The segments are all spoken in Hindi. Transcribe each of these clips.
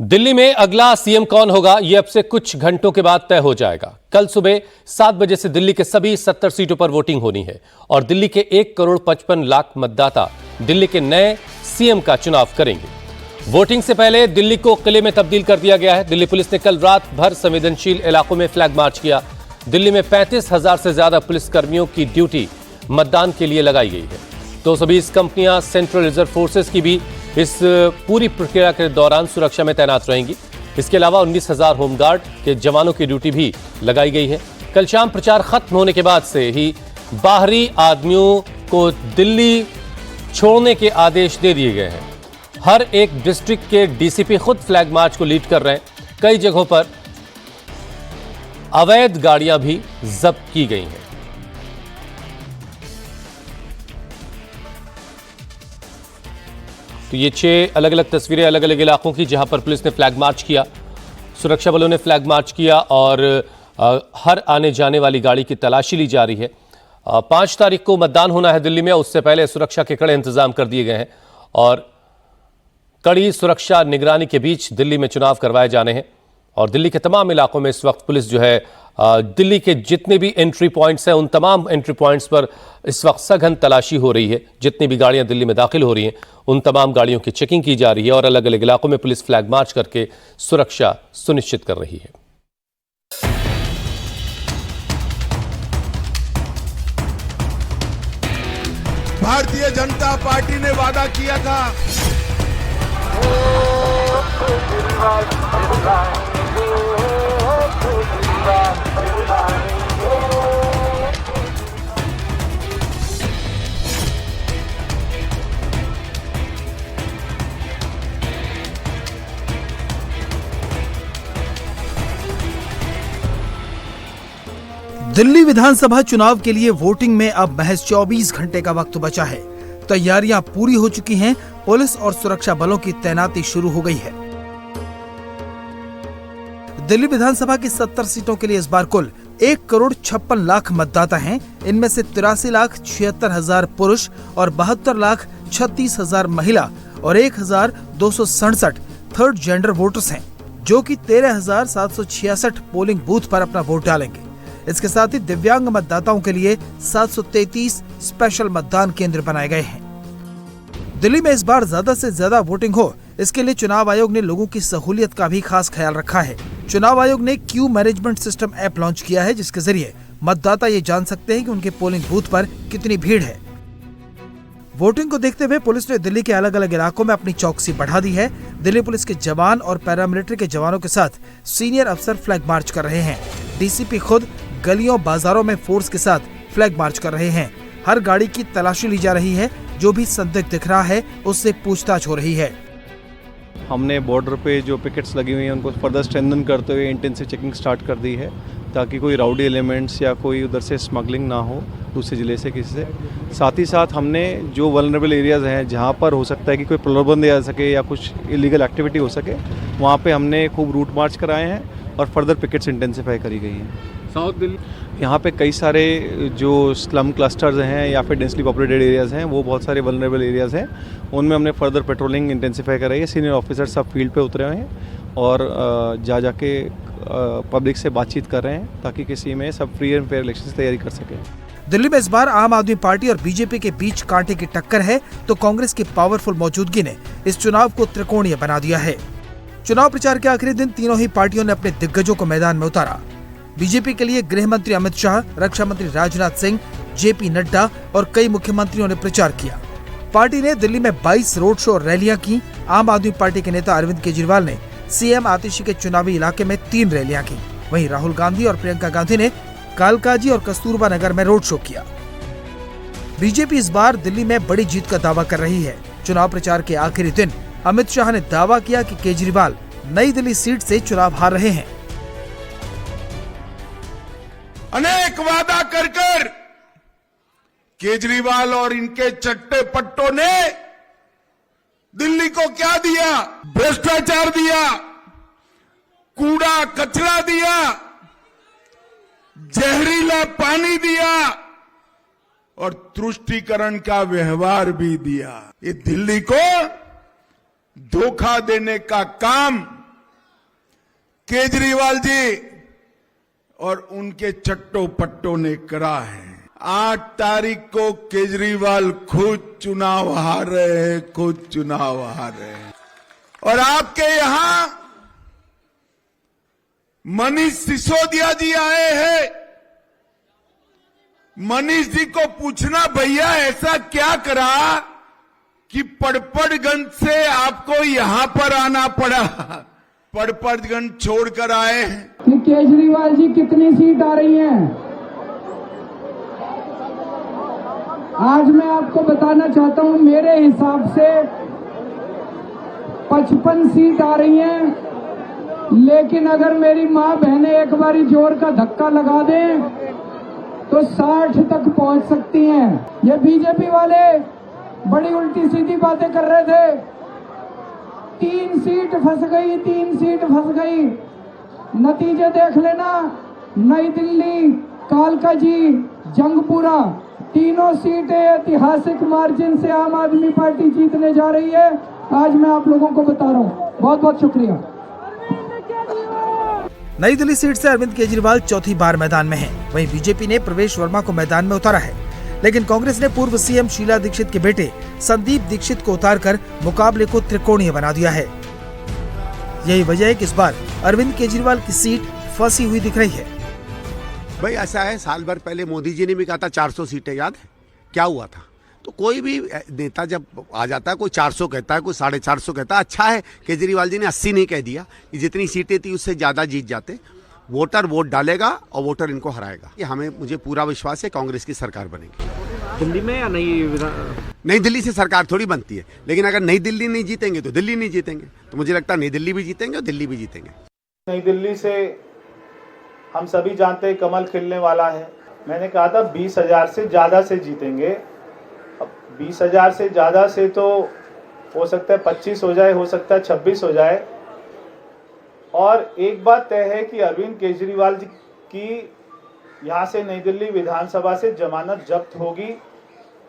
दिल्ली में अगला सीएम कौन होगा, यह अब से कुछ घंटों के बाद तय हो जाएगा। कल सुबह 7 बजे से दिल्ली के सभी 70 सीटों पर वोटिंग होनी है और दिल्ली के 1,55,00,000 मतदाता दिल्ली के नए सीएम का चुनाव करेंगे। वोटिंग से पहले दिल्ली को किले में तब्दील कर दिया गया है। दिल्ली पुलिस ने कल रात भर संवेदनशील इलाकों में फ्लैग मार्च किया। दिल्ली में 35,000 से ज्यादा पुलिसकर्मियों की ड्यूटी मतदान के लिए लगाई गई है। 220 कंपनियां सेंट्रल रिजर्व फोर्सेस की भी इस पूरी प्रक्रिया के दौरान सुरक्षा में तैनात रहेंगी। इसके अलावा 19,000 होमगार्ड के जवानों की ड्यूटी भी लगाई गई है। कल शाम प्रचार खत्म होने के बाद से ही बाहरी आदमियों को दिल्ली छोड़ने के आदेश दे दिए गए हैं। हर एक डिस्ट्रिक्ट के डीसीपी खुद फ्लैग मार्च को लीड कर रहे हैं। कई जगहों पर अवैध गाड़ियां भी जब्त की गई हैं। तो ये 6 अलग अलग तस्वीरें अलग अलग इलाकों की, जहां पर पुलिस ने फ्लैग मार्च किया, सुरक्षा बलों ने फ्लैग मार्च किया और हर आने जाने वाली गाड़ी की तलाशी ली जा रही है। 5 तारीख को मतदान होना है दिल्ली में, उससे पहले सुरक्षा के कड़े इंतजाम कर दिए गए हैं और कड़ी सुरक्षा निगरानी के बीच दिल्ली में चुनाव करवाए जाने हैं। और दिल्ली के तमाम इलाकों में इस वक्त पुलिस जो है दिल्ली के जितने भी एंट्री पॉइंट्स हैं उन तमाम एंट्री पॉइंट्स पर इस वक्त सघन तलाशी हो रही है। जितनी भी गाड़ियां दिल्ली में दाखिल हो रही हैं उन तमाम गाड़ियों की चेकिंग की जा रही है और अलग अलग इलाकों में पुलिस फ्लैग मार्च करके सुरक्षा सुनिश्चित कर रही है। भारतीय जनता पार्टी ने वादा किया था दिल्ली विधानसभा चुनाव के लिए वोटिंग में अब महज 24 घंटे का वक्त बचा है। तैयारियां पूरी हो चुकी हैं। पुलिस और सुरक्षा बलों की तैनाती शुरू हो गई है। दिल्ली विधानसभा की 70 सीटों के लिए इस बार कुल 1,56,00,000 मतदाता हैं। इनमें से 83,76,000 पुरुष और 72,36,000 महिला और 1,267 थर्ड जेंडर वोटर्स हैं, जो कि 13,766 पोलिंग बूथ पर अपना वोट डालेंगे। इसके साथ ही दिव्यांग मतदाताओं के लिए 733 स्पेशल मतदान केंद्र बनाए गए हैं। दिल्ली में इस बार ज्यादा से ज्यादा वोटिंग हो, इसके लिए चुनाव आयोग ने लोगों की सहूलियत का भी खास ख्याल रखा है। चुनाव आयोग ने Q management system app launch किया है, जिसके जरिए मतदाता ये जान सकते हैं कि उनके पोलिंग बूथ पर कितनी भीड़ है। वोटिंग को देखते हुए पुलिस ने दिल्ली के अलग अलग इलाकों में अपनी चौकसी बढ़ा दी है। दिल्ली पुलिस के जवान और पैरामिलिट्री के जवानों के साथ सीनियर अफसर फ्लैग मार्च कर रहे हैं। डीसीपी खुद गलियों बाजारों में फोर्स के साथ फ्लैग मार्च कर रहे हैं। हर गाड़ी की तलाशी ली जा रही है। जो भी संदिग्ध दिख रहा है उससे पूछताछ हो रही है। हमने बॉर्डर पे जो पिकेट्स लगी हुई हैं उनको फर्दर स्ट्रेंथन करते हुए इंटेंसिव चेकिंग स्टार्ट कर दी है, ताकि कोई राउडी एलिमेंट्स या कोई उधर से स्मगलिंग ना हो दूसरे ज़िले से किसी से। साथ ही साथ हमने जो वल्नरेबल एरियाज़ हैं जहाँ पर हो सकता है कि कोई प्रलोभन दिया जा सके या कुछ इलीगल एक्टिविटी हो सके, वहाँ पे हमने खूब रूट मार्च कराए हैं और फर्दर पिकेट्स इंटेंसिफाई करी गई हैं। साउथ दिल्ली यहाँ पे कई सारे जो स्लम क्लस्टर्स हैं या फिर डेंसली पॉपुलेटेड एरियाज़ हैं, वो बहुत सारे वल्नरेबल एरियाज़ हैं, उनमें हमने फर्दर पेट्रोलिंग इंटेंसिफाई कराई है। सीनियर ऑफिसर सब फील्ड पे उतरे हुए हैं और जाके पब्लिक से बातचीत कर रहे हैं, ताकि किसी में सब फ्री एंड फेयर इलेक्शन की तैयारी कर सकें। दिल्ली में इस बार आम आदमी पार्टी और बीजेपी के बीच कांटे की टक्कर है, तो कांग्रेस की पावरफुल मौजूदगी ने इस चुनाव को त्रिकोणीय बना दिया है। चुनाव प्रचार के आखिरी दिन तीनों ही पार्टियों ने अपने दिग्गजों को मैदान में उतारा। बीजेपी के लिए गृह मंत्री अमित शाह, रक्षा मंत्री राजनाथ सिंह, जेपी नड्डा और कई मुख्यमंत्रियों ने प्रचार किया। पार्टी ने दिल्ली में 22 रोड शो और रैलियां की। आम आदमी पार्टी के नेता अरविंद केजरीवाल ने सीएम आतिशी के चुनावी इलाके में 3 रैलियां की। वहीं राहुल गांधी और प्रियंका गांधी ने कालकाजी और कस्तूरबा नगर में रोड शो किया। बीजेपी इस बार दिल्ली में बड़ी जीत का दावा कर रही है। चुनाव प्रचार के आखिरी दिन अमित शाह ने दावा किया कि केजरीवाल नई दिल्ली सीट से चुनाव हार रहे हैं। अनेक वादा कर केजरीवाल और इनके चट्टे पट्टों ने दिल्ली को क्या दिया? भ्रष्टाचार दिया, कूड़ा कचरा दिया, जहरीला पानी दिया और तुष्टीकरण का व्यवहार भी दिया। ये दिल्ली को धोखा देने का काम केजरीवाल जी और उनके चट्टो पट्टों ने करा है। 8 तारीख को केजरीवाल खुद चुनाव हार रहे हैं, खुद चुनाव हार रहे हैं। और आपके यहां मनीष सिसोदिया जी आए हैं। मनीष जी को पूछना, भैया ऐसा क्या करा कि पड़पड़गंज से आपको यहां पर आना पड़ा? पड़पड़गंज छोड़कर आए हैं। कि केजरीवाल जी कितनी सीट आ रही हैं? आज मैं आपको बताना चाहता हूं, मेरे हिसाब से 55 सीट आ रही हैं, लेकिन अगर मेरी मां बहनें एक बारी जोर का धक्का लगा दें तो 60 तक पहुंच सकती हैं। ये बीजेपी वाले बड़ी उल्टी सीधी बातें कर रहे थे। 3 सीट फंस गई, 3 सीट फंस गई। नतीजे देख लेना, नई दिल्ली, कालकाजी, जंगपुरा, तीनों सीटें ऐतिहासिक मार्जिन से आम आदमी पार्टी जीतने जा रही है। आज मैं आप लोगों को बता रहा हूं। बहुत बहुत शुक्रिया। नई दिल्ली सीट से अरविंद केजरीवाल चौथी बार मैदान में हैं। वहीं बीजेपी ने प्रवेश वर्मा को मैदान में उतारा है, लेकिन कांग्रेस ने पूर्व सीएम शीला दीक्षित के बेटे संदीप दीक्षित को उतारकर मुकाबले को त्रिकोणीय बना दिया है। यही वजह है कि इस बार अरविंद केजरीवाल की सीट फंसी हुई दिख रही है। भाई ऐसा है, साल भर पहले मोदी जी ने भी कहा था 400 सीटें, याद है क्या हुआ था? तो कोई भी नेता जब आ जाता है, कोई 400 कहता है, कोई 450 कहता है। अच्छा है केजरीवाल जी ने 80 नहीं कह दिया कि जितनी सीटें थी उससे ज्यादा जीत जाते। वोटर वोट डालेगा और वोटर इनको हराएगा। ये मुझे पूरा विश्वास है कांग्रेस की सरकार बनेगी। दिल्ली में या नई दिल्ली से सरकार थोड़ी बनती है, लेकिन अगर नई दिल्ली नहीं जीतेंगे तो दिल्ली नहीं जीतेंगे। तो मुझे लगता है नई दिल्ली भी जीतेंगे और दिल्ली भी जीतेंगे। नई दिल्ली से हम सभी जानते हैं कमल खिलने वाला है। मैंने कहा था 20,000 से ज्यादा से जीतेंगे। अब 20,000 से ज्यादा से तो हो सकता है 25 हो जाए, हो सकता है 26 हो जाए। और एक बात तय है कि अरविंद केजरीवाल जी की यहाँ से नई दिल्ली विधानसभा से जमानत जब्त होगी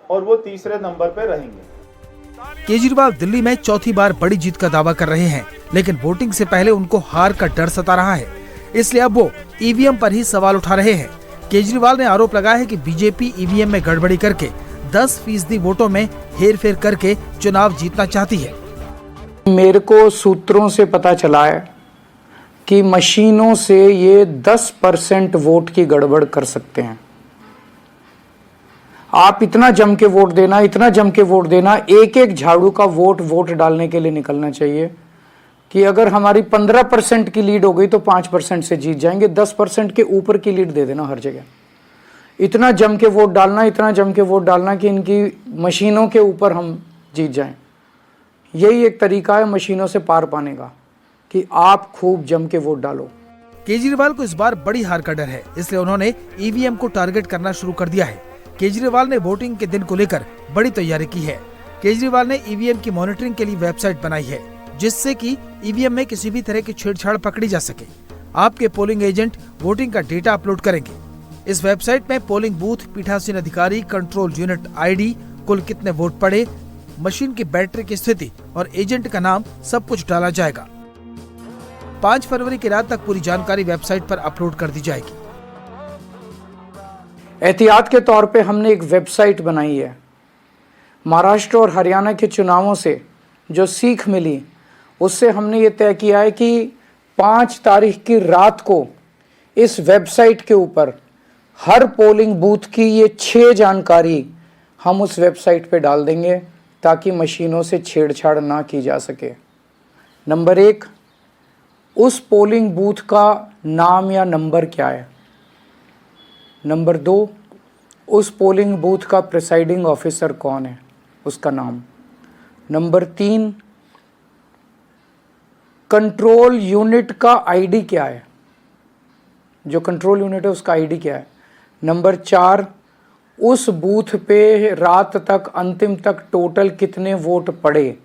और वो तीसरे नंबर पर रहेंगे। केजरीवाल दिल्ली में चौथी बार बड़ी जीत का दावा कर रहे हैं, लेकिन वोटिंग से पहले उनको हार का डर सता रहा है, इसलिए अब वो ईवीएम पर ही सवाल उठा रहे हैं। केजरीवाल ने आरोप लगाया है कि बीजेपी ईवीएम में गड़बड़ी करके 10% वोटों में हेरफेर करके चुनाव जीतना चाहती है। मेरे को सूत्रों से पता चला है कि मशीनों से ये 10% वोट की गड़बड़ कर सकते हैं। आप इतना जम के वोट देना, इतना जम के वोट देना, एक एक झाड़ू का वोट डालने के लिए निकलना चाहिए कि अगर हमारी 15% की लीड हो गई तो 5% से जीत जाएंगे। 10% के ऊपर की लीड दे देना हर जगह। इतना जम के वोट डालना, इतना जम के वोट डालना कि इनकी मशीनों के ऊपर हम जीत जाएं। यही एक तरीका है मशीनों से पार पाने का कि आप खूब जम के वोट डालो। केजरीवाल को इस बार बड़ी हार का डर है, इसलिए उन्होंने ईवीएम को टारगेट करना शुरू कर दिया है। केजरीवाल ने वोटिंग के दिन को लेकर बड़ी तैयारी की है। केजरीवाल ने ईवीएम की मॉनिटरिंग के लिए वेबसाइट बनाई है, जिससे कि ईवीएम में किसी भी तरह की छेड़छाड़ पकड़ी जा सके। आपके पोलिंग एजेंट वोटिंग का डेटा अपलोड करेंगे। इस वेबसाइट में पोलिंग बूथ, पीठासीन अधिकारी, कंट्रोल यूनिट आईडी, कुल कितने वोट पड़े, मशीन की बैटरी की स्थिति और एजेंट का नाम सब कुछ डाला जाएगा। 5 फरवरी की रात तक पूरी जानकारी वेबसाइट पर अपलोड कर दी जाएगी। एहतियात के तौर पे हमने एक वेबसाइट बनाई है। महाराष्ट्र और हरियाणा के चुनावों से जो सीख मिली, उससे हमने ये तय किया है कि 5 तारीख की रात को इस वेबसाइट के ऊपर हर पोलिंग बूथ की ये 6 जानकारी हम उस वेबसाइट पे डाल देंगे ताकि मशीनों से छेड़छाड़ ना की जा सके। नंबर 1, उस पोलिंग बूथ का नाम या नंबर क्या है। नंबर 2, उस पोलिंग बूथ का प्रिसाइडिंग ऑफिसर कौन है, उसका नाम। नंबर 3, कंट्रोल यूनिट का आईडी क्या है, जो कंट्रोल यूनिट है उसका आईडी क्या है। नंबर 4, उस बूथ पे रात तक अंतिम तक टोटल कितने वोट पड़े।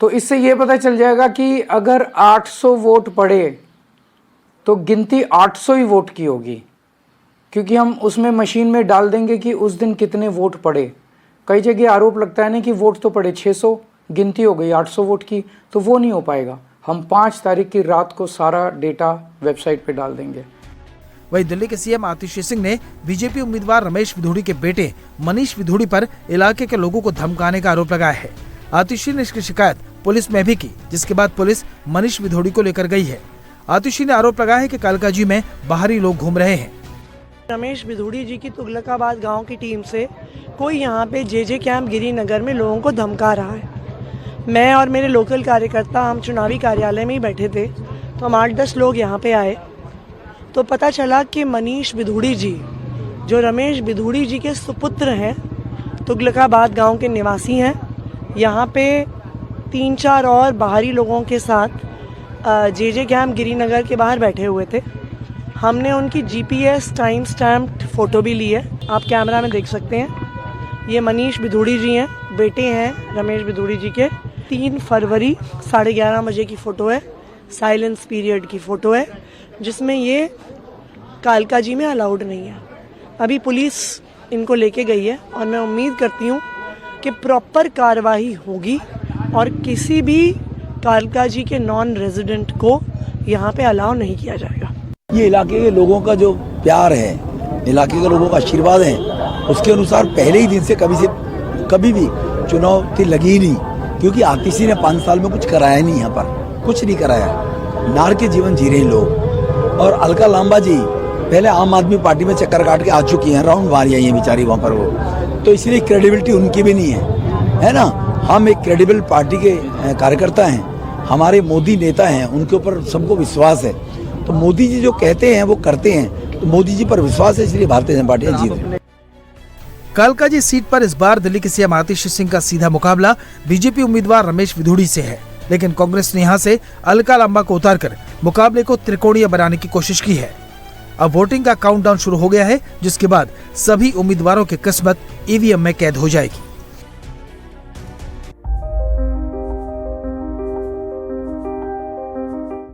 तो इससे ये पता चल जाएगा कि अगर 800 वोट पड़े तो गिनती 800 ही वोट की होगी, क्योंकि हम उसमें मशीन में डाल देंगे कि उस दिन कितने वोट पड़े। कई जगह आरोप लगता है ना कि वोट तो पड़े 600, गिनती हो गई 800 वोट की, तो वो नहीं हो पाएगा। हम 5 तारीख की रात को सारा डेटा वेबसाइट पे डाल देंगे। वहीं दिल्ली के सीएम आतिशी सिंह ने बीजेपी उम्मीदवार रमेश विधुड़ी के बेटे मनीष विधुड़ी पर इलाके के लोगों को धमकाने का आरोप लगाया है। आतिशी ने इसकी शिकायत पुलिस में भी की, जिसके बाद पुलिस मनीष विधुड़ी को लेकर गई है। आतिशी ने आरोप लगाया है कि कालकाजी में बाहरी लोग घूम रहे हैं। रमेश विधुड़ी जी की तुगलकाबाद गांव की टीम से कोई यहाँ पे जे कैंप गिरिनगर में लोगों को धमका रहा है। मैं और मेरे लोकल कार्यकर्ता हम चुनावी कार्यालय में ही बैठे थे, तो हम 8-10 लोग यहाँ पे आए तो पता चला कि मनीष विधुड़ी जी, जो रमेश विधुड़ी जी के सुपुत्र हैं, तुगलकाबाद गांव के निवासी हैं, यहाँ पे 3-4 और बाहरी लोगों के साथ जे कैंप गिरिनगर के बाहर बैठे हुए थे। हमने उनकी GPS टाइम स्टैम्प्ड फ़ोटो भी ली है, आप कैमरा में देख सकते हैं। ये मनीष विधुड़ी जी हैं, बेटे हैं रमेश विधुड़ी जी के। 3 फरवरी 11:30 बजे की फ़ोटो है, साइलेंस पीरियड की फ़ोटो है, जिसमें ये कालकाजी में अलाउड नहीं है। अभी पुलिस इनको लेके गई है और मैं उम्मीद करती हूँ कि प्रॉपर कार्रवाई होगी और किसी भी कालकाजी के नॉन रेजिडेंट को यहाँ पे अलाउ नहीं किया जाएगा। ये इलाके के लोगों का जो प्यार है, इलाके के लोगों का आशीर्वाद है, उसके अनुसार पहले ही दिन से कभी भी चुनौती लगी ही नहीं, क्योंकि आतिशी ने 5 साल में कुछ कराया नहीं, यहाँ पर कुछ नहीं कराया। नार के जीवन जी रहे लोग। और अलका लांबा जी पहले आम आदमी पार्टी में चक्कर काट के आ चुकी हैं, राउंड मार आई है बेचारी वहाँ पर वो, तो इसलिए क्रेडिबिलिटी उनकी भी नहीं है ना। हम एक क्रेडिबल पार्टी के कार्यकर्ता हैं, हमारे मोदी नेता हैं, उनके ऊपर सबको विश्वास है। तो मोदी जी जो कहते हैं वो करते हैं, तो मोदी जी पर विश्वास है, इसलिए भारतीय जनता पार्टी जीत रही है। कालकाजी सीट पर इस बार दिल्ली के सीएम आतिशी सिंह का सीधा मुकाबला बीजेपी उम्मीदवार रमेश विधुड़ी से है, लेकिन कांग्रेस ने यहां से अलका लांबा को उतारकर मुकाबले को त्रिकोणीय बनाने की कोशिश की है। अब वोटिंग का काउंटडाउन शुरू हो गया है, जिसके बाद सभी उम्मीदवारों की किस्मत ईवीएम में कैद हो जाएगी।